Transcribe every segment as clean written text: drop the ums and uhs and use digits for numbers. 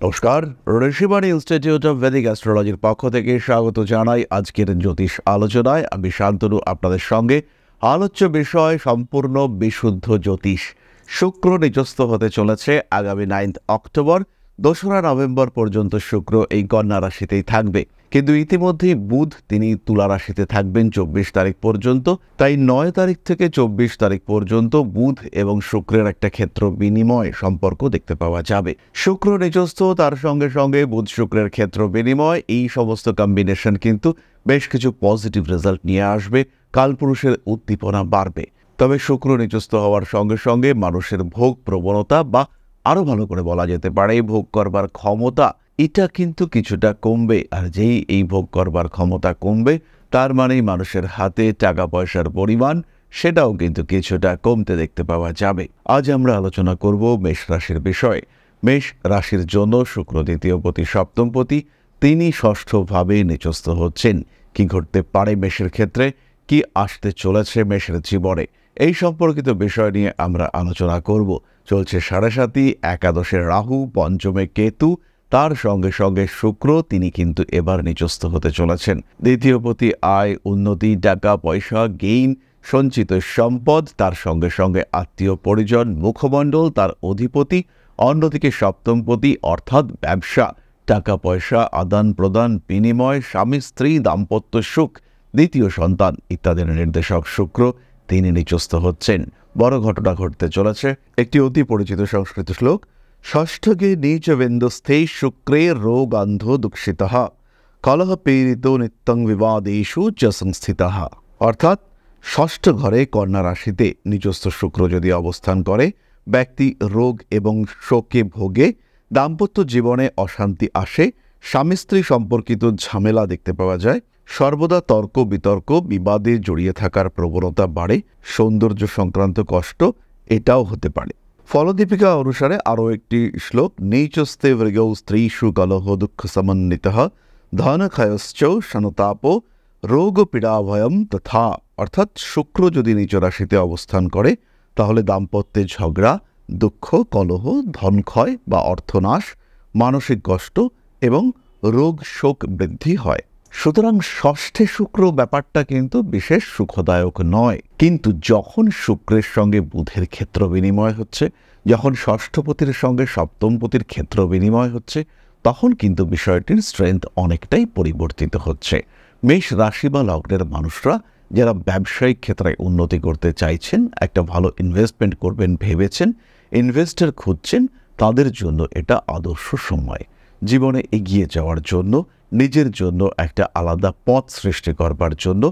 নমস্কার, Rishibani institute of Vedic অ্যাস্ট্রোলজির পক্ষ থেকে স্বাগত জানাই আজকের জ্যোতিষ আলোচনায়। আমি শান্তনু আপনাদের সঙ্গে। আলোচ্য বিষয় সম্পূর্ণ বিশুদ্ধ জ্যোতিষ। শুক্র নিচস্থ হতে চলেছে আগামী 9 অক্টোবর। 2রা নভেম্বর পর্যন্ত শুক্র এই কন্যা রাশিতেই থাকবে, কিন্তু ইতিমধ্যেই বুধ তিনি তুলা রাশিতে থাকবেন 24 তারিখ পর্যন্ত। তাই 9 তারিখ থেকে 24 তারিখ পর্যন্ত বুধ এবং শুক্রের একটা ক্ষেত্র বিনিময় সম্পর্ক দেখতে পাওয়া যাবে। শুক্র নিচস্থ, তার সঙ্গে সঙ্গে বুধ শুক্রের ক্ষেত্র বিনিময়, এই সমস্ত কম্বিনেশন কিন্তু বেশ কিছু পজিটিভ রেজাল্ট নিয়ে আসবে। কালপুরুষের উদ্দীপনা বাড়বে। তবে শুক্র নিচস্থ হওয়ার সঙ্গে সঙ্গে মানুষের ভোগ প্রবণতা, বা আরো ভালো করে বলা যেতে পারে ভোগ করবার ক্ষমতা, এটা কিন্তু কিছুটা কমবে। আর যেই এই ভোগ করবার ক্ষমতা কমবে, তার মানেই মানুষের হাতে টাকা পয়সার পরিমাণ সেটাও কিন্তু কিছুটা কমতে দেখতে পাওয়া যাবে। আজ আমরা আলোচনা করব মেষ রাশির বিষয়ে। মেষ রাশির জন্য শুক্র দ্বিতীয়পতি সপ্তমপতি, তিনি ষষ্ঠভাবে নিচস্থ হচ্ছেন। কি ঘটতে পারে মেষের ক্ষেত্রে, কি আসতে চলেছে মেষের জীবনে, এই সম্পর্কিত বিষয় নিয়ে আমরা আলোচনা করব। চলছে 7.5, একাদশে রাহু, পঞ্চমে কেতু, তার সঙ্গে সঙ্গে শুক্র তিনি কিন্তু এবার নিচস্থ হতে চলেছেন। দ্বিতীয়পতি আয়, উন্নতি, টাকা পয়সা, গেইন, সঞ্চিত সম্পদ, তার সঙ্গে সঙ্গে আত্মীয় পরিজন, মুখমণ্ডল তার অধিপতি। অন্যদিকে সপ্তমপতি অর্থাৎ ব্যবসা, টাকা পয়সা, আদান প্রদান, বিনিময়, স্বামী স্ত্রী, দাম্পত্য সুখ, দ্বিতীয় সন্তান ইত্যাদির নির্দেশক শুক্র তিনি নিচস্থ হচ্ছেন। বড় ঘটনা ঘটতে চলেছে। একটি অতি পরিচিত সংস্কৃত শ্লোক, ষষ্ঠগে নীচ বেন্দস্থে শুক্রে রোগান্ধ দুঃখিতঃ কলহ পীড়িত নিত্যং বিবাদেষু চ সংস্থিতঃ। অর্থাৎ ষষ্ঠ ঘরে কন্যা রাশিতে নিচস্থ শুক্র যদি অবস্থান করে, ব্যক্তি রোগ এবং শোকে ভোগে, দাম্পত্য জীবনে অশান্তি আসে, স্বামী স্ত্রী সম্পর্কিত ঝামেলা দেখতে পাওয়া যায়, সর্বদা তর্ক বিতর্ক বিবাদে জড়িয়ে থাকার প্রবণতা বাড়ে, সৌন্দর্য সংক্রান্ত কষ্ট এটাও হতে পারে। ফলদীপিকা অনুসারে আরও একটি শ্লোক, নৈচস্তে ভৃগৌ স্ত্রীষু কলহ দুঃখ সমন্বিতঃ ধনক্ষয়শ্চ সনতাপ রোগ পীড়াভয়ম তথা। অর্থাৎ শুক্র যদি নিচ রাশিতে অবস্থান করে, তাহলে দাম্পত্যে ঝগড়া, দুঃখ, কলহ, ধনক্ষয় বা অর্থনাশ, মানসিক কষ্ট এবং রোগ শোক বৃদ্ধি হয়। সুতরাং ষষ্ঠে শুক্র ব্যাপারটা কিন্তু বিশেষ সুখদায়ক নয়। কিন্তু যখন শুক্রের সঙ্গে বুধের ক্ষেত্র বিনিময় হচ্ছে, যখন ষষ্ঠপতির সঙ্গে সপ্তমপতির ক্ষেত্র বিনিময় হচ্ছে, তখন কিন্তু বিষয়টির স্ট্রেংথ অনেকটাই পরিবর্তিত হচ্ছে। মেষ রাশি বা লগ্নের মানুষরা যারা ব্যবসায়িক ক্ষেত্রে উন্নতি করতে চাইছেন, একটা ভালো ইনভেস্টমেন্ট করবেন ভেবেছেন, ইনভেস্টর খুঁজছেন, তাদের জন্য এটা আদর্শ সময়। জীবনে এগিয়ে যাওয়ার জন্য, নিজের জন্য একটা আলাদা পথ সৃষ্টি করবার জন্য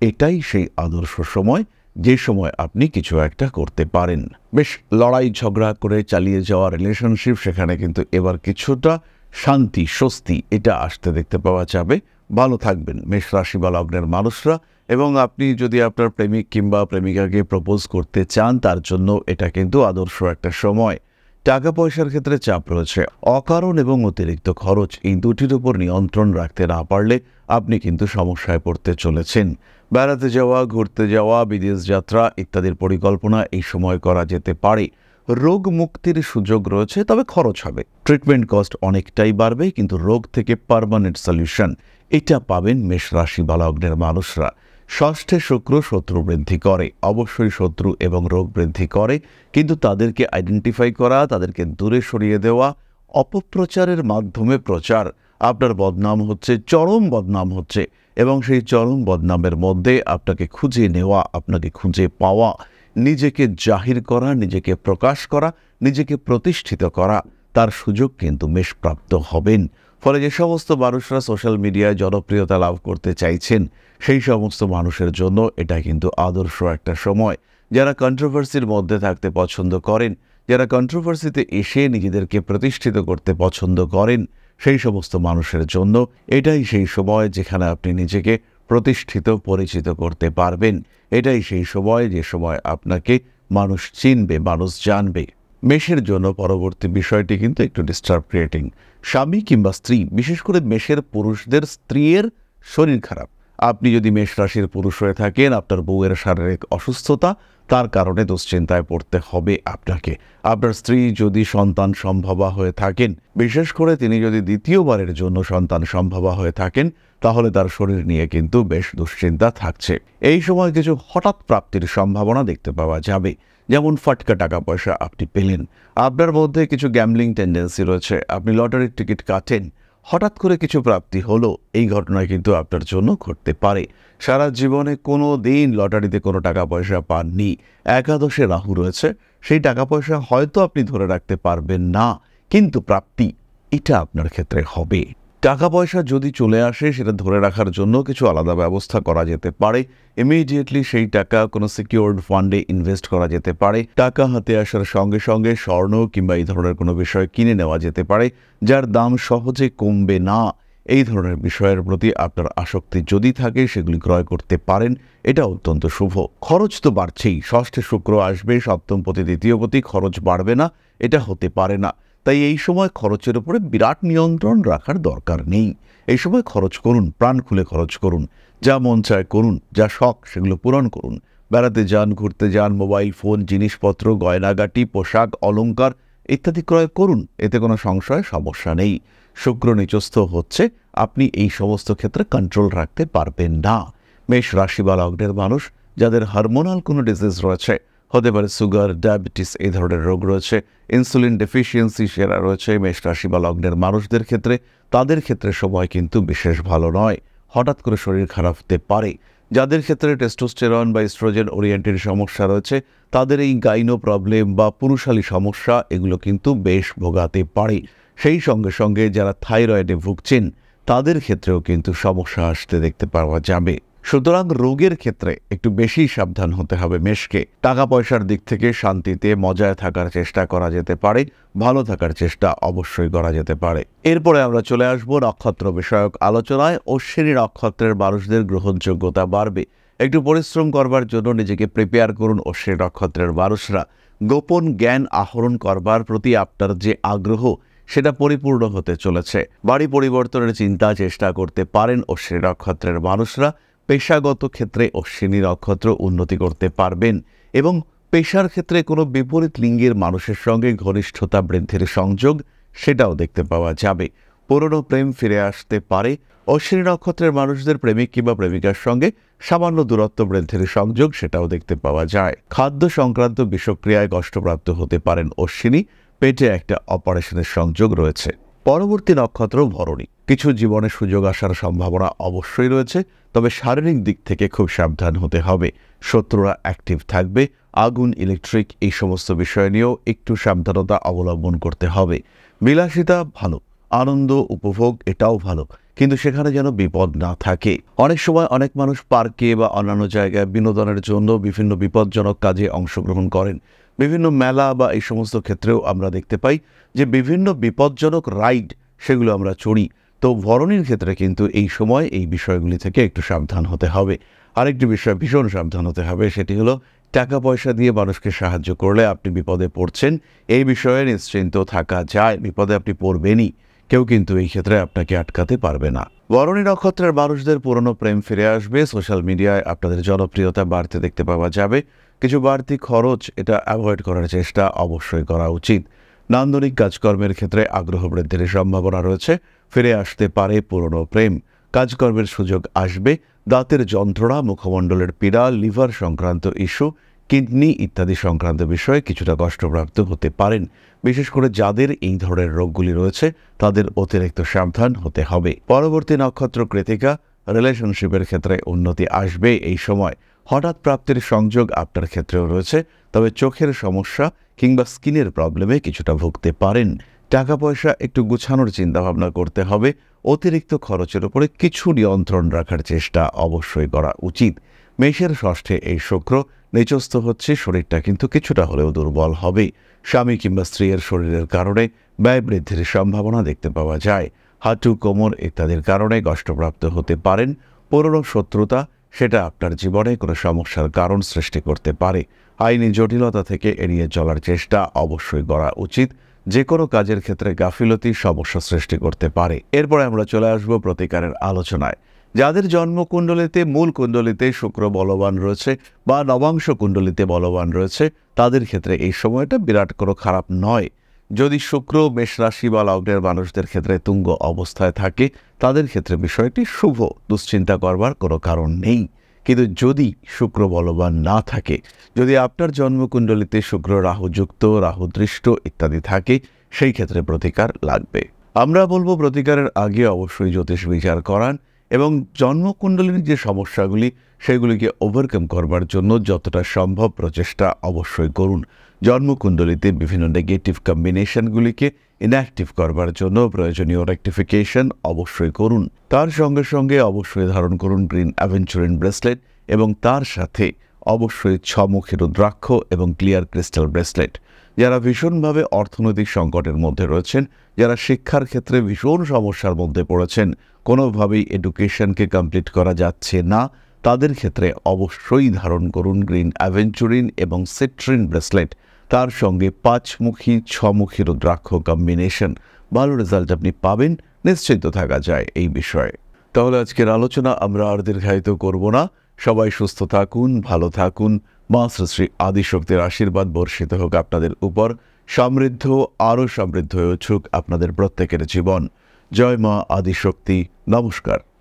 এটাই সেই আদর্শ সময়, যে সময় আপনি কিছু একটা করতে পারেন। বেশ লড়াই ঝগড়া করে চালিয়ে যাওয়া রিলেশনশিপ, সেখানে কিন্তু এবার কিছুটা শান্তি, স্বস্তি এটা আসতে দেখতে পাওয়া যাবে। ভালো থাকবেন মেষ রাশি বা লগ্নের মানুষরা। এবং আপনি যদি আপনার প্রেমিক কিংবা প্রেমিকাকে প্রপোজ করতে চান, তার জন্য এটা কিন্তু আদর্শ একটা সময়। টাকা পয়সার ক্ষেত্রে চাপ রয়েছে, অকারণ এবং অতিরিক্ত খরচ, এই দুটির উপর নিয়ন্ত্রণ রাখতে না পারলে আপনি কিন্তু সমস্যায় পড়তে চলেছেন। বেড়াতে যাওয়া, ঘুরতে যাওয়া, বিদেশ যাত্রা ইত্যাদির পরিকল্পনা এই সময় করা যেতে পারে। রোগ মুক্তির সুযোগ রয়েছে, তবে খরচ হবে। ট্রিটমেন্ট কস্ট অনেকটাই বাড়বে, কিন্তু রোগ থেকে পার্মানেন্ট সলিউশন এটা পাবেন মেষ রাশি বা লগ্নের মানুষরা। ষষ্ঠে শুক্র শত্রু বৃদ্ধি করে, অবশ্যই শত্রু এবং রোগ বৃদ্ধি করে, কিন্তু তাদেরকে আইডেন্টিফাই করা, তাদেরকে দূরে সরিয়ে দেওয়া, অপপ্রচারের মাধ্যমে প্রচার, আপনার বদনাম হচ্ছে, চরম বদনাম হচ্ছে, এবং সেই চরম বদনামের মধ্যে আপনাকে খুঁজে নেওয়া, আপনাকে খুঁজে পাওয়া, নিজেকে জাহির করা, নিজেকে প্রকাশ করা, নিজেকে প্রতিষ্ঠিত করা, তার সুযোগ কিন্তু মেষপ্রাপ্ত হবেন। ফলে যে সমস্ত মানুষরা সোশ্যাল মিডিয়ায় জনপ্রিয়তা লাভ করতে চাইছেন, সেই সমস্ত মানুষের জন্য এটা কিন্তু আদর্শ একটা সময়। যারা কন্ট্রোভার্সির মধ্যে থাকতে পছন্দ করেন, যারা কন্ট্রোভার্সিতে এসে নিজেদেরকে প্রতিষ্ঠিত করতে পছন্দ করেন, সেই সমস্ত মানুষের জন্য এটাই সেই সময় যেখানে আপনি নিজেকে প্রতিষ্ঠিত, পরিচিত করতে পারবেন। এটাই সেই সময় যে সময় আপনাকে মানুষ চিনবে, মানুষ জানবে। মেষের জন্য পরবর্তী বিষয়টি কিন্তু একটু ডিস্টার্ব ক্রিয়েটিং। স্বামী কিংবা স্ত্রী, বিশেষ করে মেষের পুরুষদের স্ত্রীর শরীর খারাপ, আপনি যদি মেষ রাশির পুরুষ হয়ে থাকেন, আপনার বউয়ের শারীরিক অসুস্থতা, তার কারণে দুশ্চিন্তায় পড়তে হবে আপনাকে। আপনার স্ত্রী যদি সন্তান সম্ভবা হয়ে থাকেন, বিশেষ করে তিনি যদি দ্বিতীয়বারের জন্য সন্তান সম্ভবা হয়ে থাকেন, তাহলে তার শরীর নিয়ে কিন্তু বেশ দুশ্চিন্তা থাকছে। এই সময় কিছু হঠাৎ প্রাপ্তির সম্ভাবনা দেখতে পাওয়া যাবে, যেমন ফাটকা টাকা পয়সা আপনি পেলেন। আপনার মধ্যে কিছু গ্যাম্বলিং টেন্ডেন্সি রয়েছে, আপনি লটারির টিকিট কাটেন, হঠাৎ করে কিছু প্রাপ্তি হলো, এই ঘটনা কিন্তু আপনার জন্য ঘটতে পারে। সারা জীবনে কোনো দিন লটারিতে কোনো টাকা পয়সা পাননি, একাদশে রাহু রয়েছে, সেই টাকা পয়সা হয়তো আপনি ধরে রাখতে পারবেন না, কিন্তু প্রাপ্তি এটা আপনার ক্ষেত্রে হবে। টাকা পয়সা যদি চলে আসে, সেটা ধরে রাখার জন্য কিছু আলাদা ব্যবস্থা করা যেতে পারে। ইমিডিয়েটলি সেই টাকা কোনো সিকিউরড ফান্ডে ইনভেস্ট করা যেতে পারে। টাকা হাতে আসার সঙ্গে সঙ্গে স্বর্ণ কিংবা এই ধরনের কোনো বিষয় কিনে নেওয়া যেতে পারে, যার দাম সহজে কমবে না। এই ধরনের বিষয়ের প্রতি আপনার আসক্তি যদি থাকে, সেগুলি ক্রয় করতে পারেন, এটা অত্যন্ত শুভ। খরচ তো বাড়ছেই, ষষ্ঠে শুক্র আসবে, সপ্তম পতি দ্বিতীয় পতি, খরচ বাড়বে না এটা হতে পারে না। তাই এই সময় খরচের উপরে বিরাট নিয়ন্ত্রণ রাখার দরকার নেই। এই সময় খরচ করুন, প্রাণ খুলে খরচ করুন, যা মন চায় করুন, যা শখ সেগুলো পূরণ করুন। বেড়াতে যান, ঘুরতে যান, মোবাইল ফোন, জিনিসপত্র, গয়নাগাটি, পোশাক, অলংকার ইত্যাদি ক্রয় করুন, এতে কোনো সংশয় সমস্যা নেই। শুক্র নিচস্থ হচ্ছে, আপনি এই সমস্ত ক্ষেত্রে কন্ট্রোল রাখতে পারবেন না। মেষ রাশি বা লগ্নের মানুষ যাদের হরমোনাল কোনো ডিজিজ রয়েছে, হতে পারে সুগার, ডায়াবেটিস, এই ধরনের রোগ রয়েছে, ইনসুলিন ডেফিসিয়েন্সি সেরা রয়েছে মেষ রাশি বা লগ্নের মানুষদের ক্ষেত্রে, তাদের ক্ষেত্রে সময় কিন্তু বিশেষ ভালো নয়, হঠাৎ করে শরীর খারাপ হতে পারে। যাদের ক্ষেত্রে টেস্টোস্টেরন বা ইস্ট্রোজেন ওরিয়েন্টেড সমস্যা রয়েছে, তাদের এই গাইনো প্রবলেম বা পুরুষালী সমস্যা এগুলো কিন্তু বেশ ভোগাতে পারে। সেই সঙ্গে সঙ্গে যারা থাইরয়েডে ভুগছেন, তাদের ক্ষেত্রেও কিন্তু সমস্যা আসতে দেখতে পাওয়া যাবে। সুতরাং রোগের ক্ষেত্রে একটু বেশি সাবধান হতে হবে মেষকে। টাকা পয়সার দিক থেকে শান্তিতে মজায় থাকার চেষ্টা করা যেতে পারে, ভালো থাকার চেষ্টা অবশ্যই করা যেতে পারে। এরপরে আমরা চলে আসব নক্ষত্র বিষয়ক আলোচনায়। অশ্বিনী নক্ষত্রের মানুষদের গ্রহণযোগ্যতা বাড়বে। একটু পরিশ্রম করবার জন্য নিজেকে প্রিপেয়ার করুন অশ্বিনী নক্ষত্রের মানুষরা। গোপন জ্ঞান আহরণ করবার প্রতি আপনার যে আগ্রহ, সেটা পরিপূর্ণ হতে চলেছে। বাড়ি পরিবর্তনের চিন্তা চেষ্টা করতে পারেন অশ্বিনী নক্ষত্রের মানুষরা। পেশাগত ক্ষেত্রে অশ্বিনী নক্ষত্র উন্নতি করতে পারবেন এবং পেশার ক্ষেত্রে কোনো বিপরীত লিঙ্গের মানুষের সঙ্গে ঘনিষ্ঠতা বৃদ্ধির সংযোগ সেটাও দেখতে পাওয়া যাবে। পুরনো প্রেম ফিরে আসতে পারে। অশ্বিনী নক্ষত্রের মানুষদের প্রেমিক কিংবা প্রেমিকার সঙ্গে সামান্য দূরত্ব বৃদ্ধির সংযোগ সেটাও দেখতে পাওয়া যায়। খাদ্য সংক্রান্ত বিষক্রিয়ায় কষ্টপ্রাপ্ত হতে পারেন অশ্বিনী। পেটে একটা অপারেশনের সংযোগ রয়েছে। পরবর্তী নক্ষত্র ভরণী। কিছু জীবনে সুযোগ আসার সম্ভাবনা অবশ্যই রয়েছে, তবে শারীরিক দিক থেকে খুব সাবধান হতে হবে। শত্রুরা অ্যাক্টিভ থাকবে। আগুন, ইলেকট্রিক এই সমস্ত বিষয় নিয়েও একটু সাবধানতা অবলম্বন করতে হবে। বিলাসিতা ভালো, আনন্দ উপভোগ এটাও ভালো, কিন্তু সেখানে যেন বিপদ না থাকে। অনেক সময় অনেক মানুষ পার্কে বা অন্যান্য জায়গায় বিনোদনের জন্য বিভিন্ন বিপজ্জনক কাজে অংশগ্রহণ করেন। বিভিন্ন মেলা বা এই সমস্ত ক্ষেত্রেও আমরা দেখতে পাই যে বিভিন্ন বিপজ্জনক রাইড সেগুলো আমরা চড়ি। তো ভরণীর ক্ষেত্রে কিন্তু এই সময় এই বিষয়গুলি থেকে একটু সাবধান হতে হবে। আরেকটি বিষয় ভীষণ সাবধান হতে হবে, সেটি হলো টাকা পয়সা দিয়ে মানুষকে সাহায্য করলে আপনি বিপদে পড়ছেন, এই বিষয়ে নিশ্চিন্ত থাকা যায়। বিপদে আপনি পড়বেনই, কেউ কিন্তু এই ক্ষেত্রে আপনাকে আটকাতে পারবে না। ভরণী নক্ষত্রের মানুষদের পুরনো প্রেম ফিরে আসবে। সোশ্যাল মিডিয়ায় আপনাদের জনপ্রিয়তা বাড়তে দেখতে পাওয়া যাবে। কিছু বাড়তি খরচ এটা অ্যাভয়েড করার চেষ্টা অবশ্যই করা উচিত। নান্দনিক কাজকর্মের ক্ষেত্রে আগ্রহ বৃদ্ধির সম্ভাবনা রয়েছে। ফিরে আসতে পারে পুরনো প্রেম। কাজকর্মের সুযোগ আসবে। দাঁতের যন্ত্রণা, মুখমণ্ডলের পীড়া, লিভার সংক্রান্ত ইস্যু, কিডনি ইত্যাদি সংক্রান্ত বিষয়ে কিছুটা কষ্টপ্রাপ্ত হতে পারেন। বিশেষ করে যাদের এই ধরনের রোগগুলি রয়েছে, তাদের অতিরিক্ত সাবধান হতে হবে। পরবর্তী নক্ষত্র কৃতিকা। রিলেশনশিপের ক্ষেত্রে উন্নতি আসবে এই সময়। হঠাৎ প্রাপ্তির সংযোগ আপনার ক্ষেত্রেও রয়েছে, তবে চোখের সমস্যা কিংবা স্কিনের প্রবলেমে কিছুটা ভুগতে পারেন। টাকা পয়সা একটু গুছানোর চিন্তাভাবনা করতে হবে। অতিরিক্ত খরচের উপরে কিছু নিয়ন্ত্রণ রাখার চেষ্টা অবশ্যই করা উচিত। মেষের ষষ্ঠে এই শুক্র নিচস্থ হচ্ছে, শরীরটা কিন্তু কিছুটা হলেও দুর্বল হবে। স্বামী কিংবা স্ত্রীর শরীরের কারণে ব্যয় বৃদ্ধির সম্ভাবনা দেখতে পাওয়া যায়। হাঁটু, কোমর ইত্যাদির কারণে কষ্টপ্রাপ্ত হতে পারেন। পুরনো শত্রুতা সেটা আপনার জীবনে কোনো সমস্যার কারণ সৃষ্টি করতে পারে। আইনি জটিলতা থেকে এড়িয়ে চলার চেষ্টা অবশ্যই করা উচিত। যে কোনো কাজের ক্ষেত্রে গাফিলতি সমস্যা সৃষ্টি করতে পারে। এরপরে আমরা চলে আসব প্রতিকারের আলোচনায়। যাদের জন্মকুণ্ডলিতে মূল কুণ্ডলিতে শুক্র বলবান রয়েছে বা নবাংশ কুণ্ডলিতে বলবান রয়েছে তাদের ক্ষেত্রে এই সময়টা বিরাট কোনো খারাপ নয়। যদি শুক্র মেষ রাশি বা লগ্নের মানুষদের ক্ষেত্রে তুঙ্গ অবস্থায় থাকে তাদের ক্ষেত্রে বিষয়টি শুভ, দুশ্চিন্তা করবার কোনো কারণ নেই। কিন্তু যদি শুক্র বলবান না থাকে, যদি আপনার জন্মকুণ্ডলিতে শুক্র রাহুযুক্ত, রাহুদৃষ্ট ইত্যাদি থাকে, সেই ক্ষেত্রে প্রতিকার লাগবে। আমরা বলবো প্রতিকারের আগে অবশ্যই জ্যোতিষ বিচার করান এবং জন্মকুণ্ডলীর যে সমস্যাগুলি সেগুলিকে ওভারকাম করবার জন্য যতটা সম্ভব প্রচেষ্টা অবশ্যই করুন। জন্মকুণ্ডলিতে বিভিন্ন নেগেটিভ কম্বিনেশনগুলিকে ইনঅ্যাক্টিভ করবার জন্য প্রয়োজনীয় রেকটিফিকেশন অবশ্যই করুন। তার সঙ্গে সঙ্গে অবশ্যই ধারণ করুন গ্রিন অ্যাভেঞ্চুরিন ব্রেসলেট এবং তার সাথে অবশ্যই 6মুখী রুদ্রাক্ষ এবং ক্লিয়ার ক্রিস্টাল ব্রেসলেট। যারা ভীষণভাবে অর্থনৈতিক সংকটের মধ্যে রয়েছেন, যারা শিক্ষার ক্ষেত্রে ভীষণ সমস্যার মধ্যে পড়েছেন, কোনোভাবেই এডুকেশনকে কমপ্লিট করা যাচ্ছে না, তাদের ক্ষেত্রে অবশ্যই ধারণ করুন গ্রিন অ্যাভেঞ্চুরিন এবং সিট্রিন ব্রেসলেট। তার সঙ্গে 5মুখী 6মুখী রুদ্রাক্ষ কম্বিনেশন। ভালো রেজাল্ট আপনি পাবেন, নিশ্চিন্ত থাকা যায় এই বিষয়ে। তাহলে আজকের আলোচনা আমরা আর দীর্ঘায়িত করব না। সবাই সুস্থ থাকুন, ভালো থাকুন। মা শ্রী আদিশক্তির আশীর্বাদ বর্ষিত হোক আপনাদের উপর। সমৃদ্ধ, আরও সমৃদ্ধ হয়ে উঠুক আপনাদের প্রত্যেকের জীবন। জয় মা আদিশক্তি। নমস্কার।